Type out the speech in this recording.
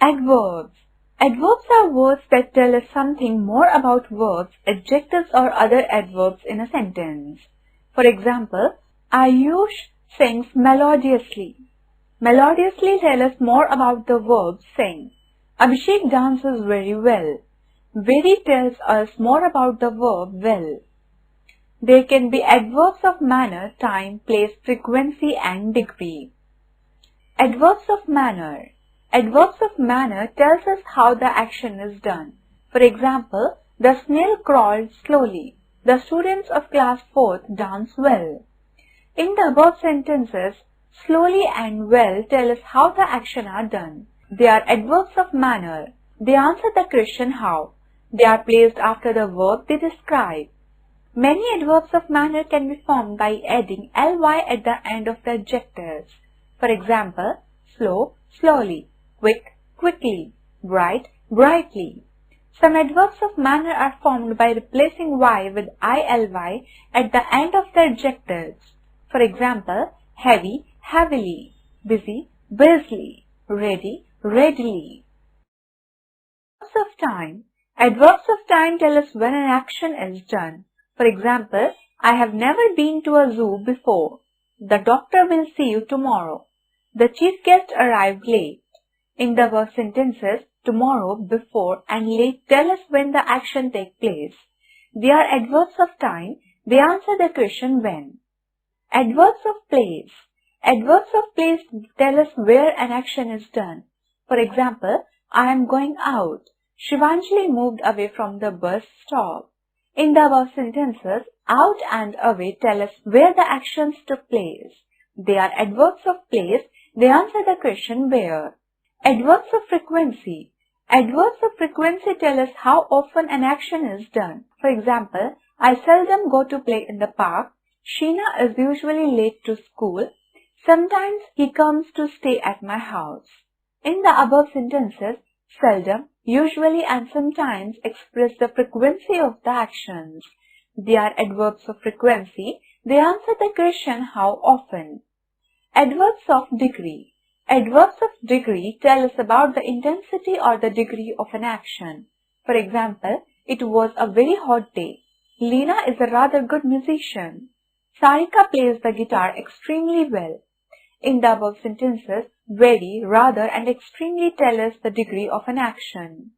Adverbs. Adverbs are words that tell us something more about verbs, adjectives or other adverbs in a sentence. For example, Ayush sings melodiously. Melodiously tells us more about the verb sing. Abhishek dances very well. Very tells us more about the verb well. There can be adverbs of manner, time, place, frequency and degree. Adverbs of manner. Adverbs of manner tells us how the action is done. For example, the snail crawled slowly. The students of class 4th dance well. In the above sentences, slowly and well tell us how the action are done. They are adverbs of manner. They answer the question how. They are placed after the verb they describe. Many adverbs of manner can be formed by adding ly at the end of the adjectives. For example, slow, slowly, quick, quickly, bright, brightly. Some adverbs of manner are formed by replacing y with ily at the end of the adjectives. For example, heavy, heavily, busy, busily, ready, readily. Adverbs of time. Adverbs of time tell us when an action is done. For example, I have never been to a zoo before. The doctor will see you tomorrow. The chief guest arrived late. In the above sentences, tomorrow, before and late tell us when the action takes place. They are adverbs of time. They answer the question when. Adverbs of place. Adverbs of place tell us where an action is done. For example, I am going out. Shivanjali moved away from the bus stop. In the above sentences, out and away tell us where the actions took place. They are adverbs of place. They answer the question where. Adverbs of frequency. Adverbs of frequency tell us how often an action is done. For example, I seldom go to play in the park. Sheena is usually late to school. Sometimes he comes to stay at my house. In the above sentences, seldom, usually and sometimes express the frequency of the actions. They are adverbs of frequency. They answer the question how often. Adverbs of degree. Adverbs of degree tell us about the intensity or the degree of an action. For example, it was a very hot day. Lena is a rather good musician. Sarika plays the guitar extremely well. In the above sentences, very, rather and extremely tell us the degree of an action.